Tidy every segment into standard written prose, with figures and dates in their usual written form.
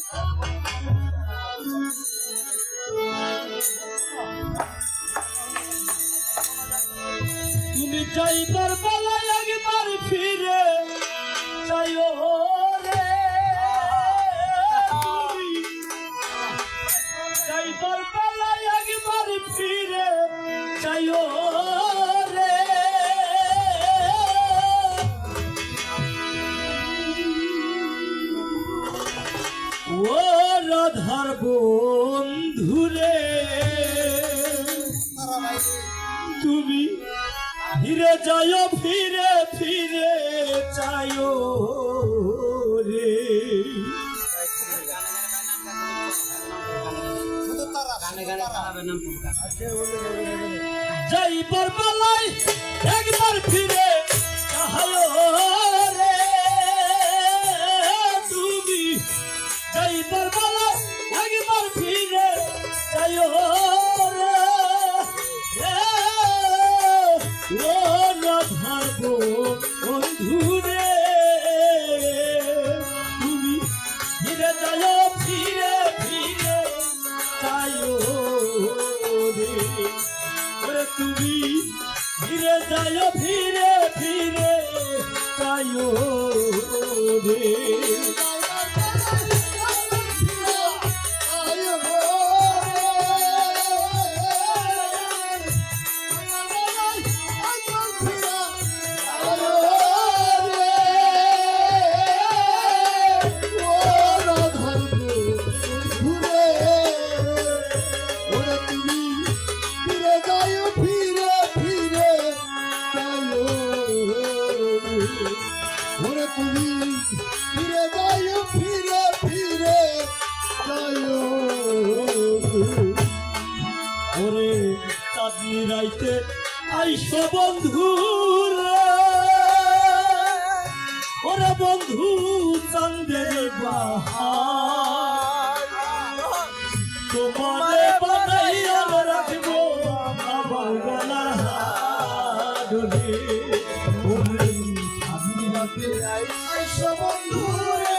তুমি যাইবার বেলায় একবার ফিরে যাইও রে, তুমি যাইবার বেলায় একবার ফিরে যাইও রে। ও রাধার বন্ধুরে তুমি ফিরে যাও, ফিরে ফিরে যাও রে। যাইবার বেলায় একবার ফিরে যাও রে, তুমি যাইবার বেলায় একবার ফিরে যাও রে। ও রাধার বন্ধুরে তুমি ফিরে যাও, ফিরে ফিরে যাও রে। ওরে তুমি ফিরে যাও, ফিরে ফিরে যাও রে। ওরে চাঁদনি রাইতে আইসো বন্ধু রে, ওরে বন্ধু চাঁদের বাহার, তোমারে বানাইয়া রাখবো আমার গলার হার রে। ওরে চাঁদনি রাইতে আইসো বন্ধু রে,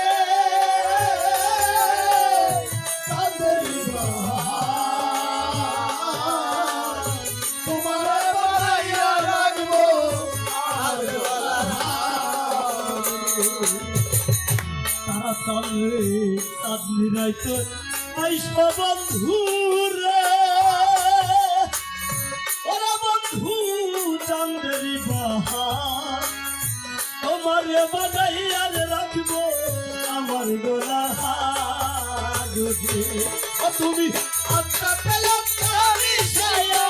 তারা চলে চাঁদনি রাইতে আইসো বন্ধু রে, ওরা বন্ধু চাঁদেরি বাহার, তোমারে বানাইয়া রাখবো আমার গলার হার রে। তুমি আত্মা পেলে মিশাইয়া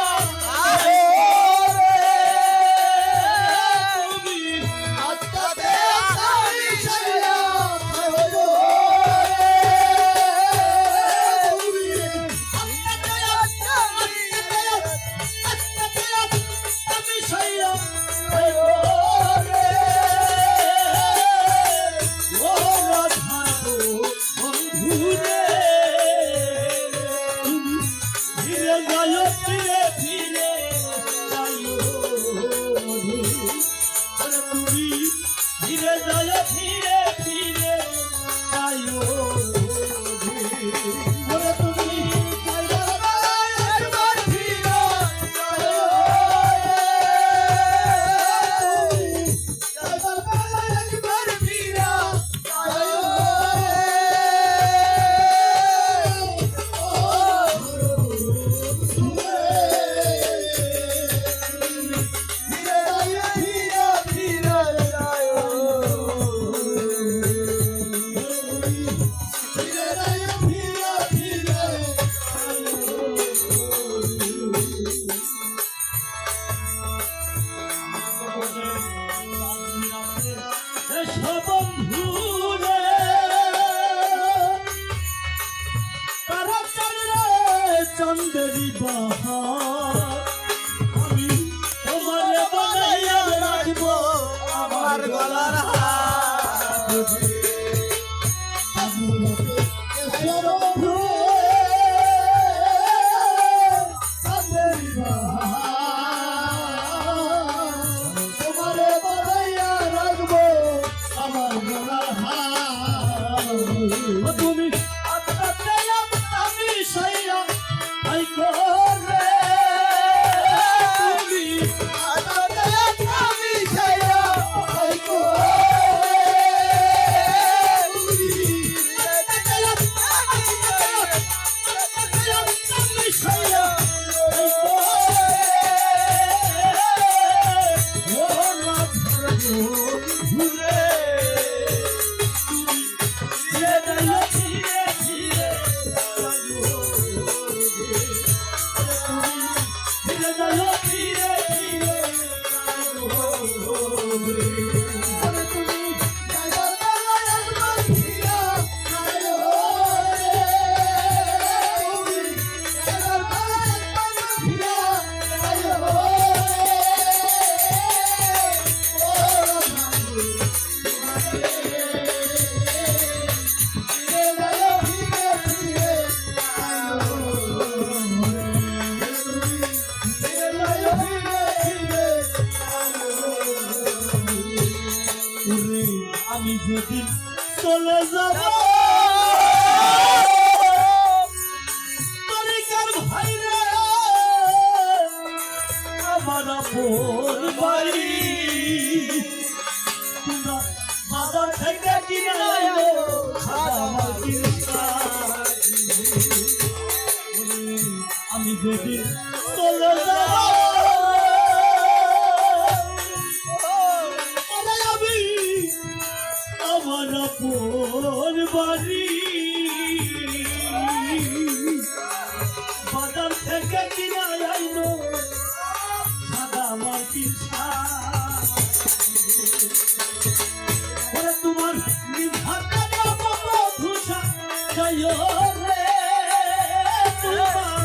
চন্দ্রী বাহার, আমি তোমারে বানাইয়া রাখবো আমার গলার হার। তোমারে বানাইয়া রাখবো আমার গলার হার। তুমি চলে যাব তরিকার ভাইরে আমার আপন বাড়ি তোমরা বাজার থেকে কিনে আইলো আমার আমি যেদিন চলে যাব আমি আমার আপন বাড়ি বাজার থেকে কিনে আইলো সাদা আমার পিছা তোমার নিভাতা ধুসা যাইও রে তোমার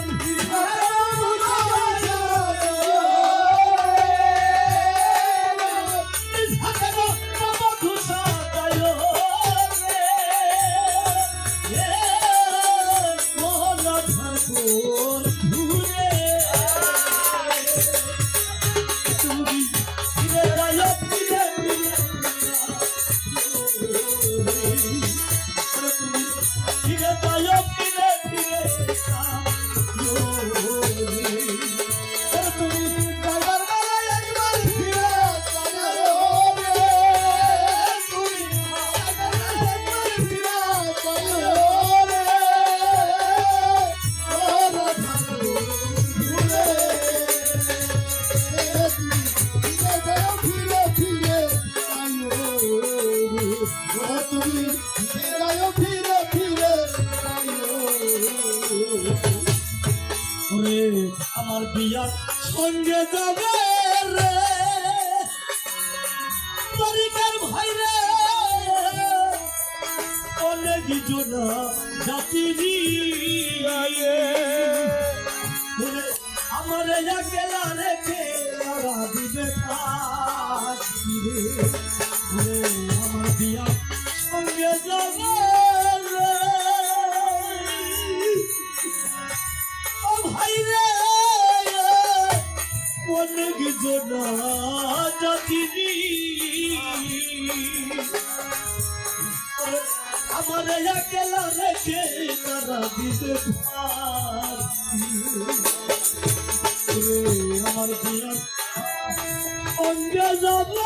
আমার বিয়ার সঙ্গে যাবে রে তরিকার ভাইরে অনেক জনা জাতিরি আমার একলা রেখে তারা দিবে আমার বিয়ার সঙ্গে যাবে ভাইরে অনেক জনা জাতিরি আমার একলা রেখে তারা দিবে আমার বিয়ার অঙ্গে যাবে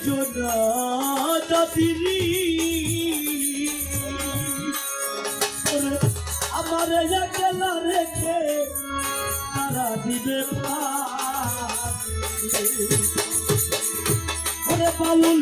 জনা জাতিরি আমার একলা রেখে তারা দিবে ওরে বাউল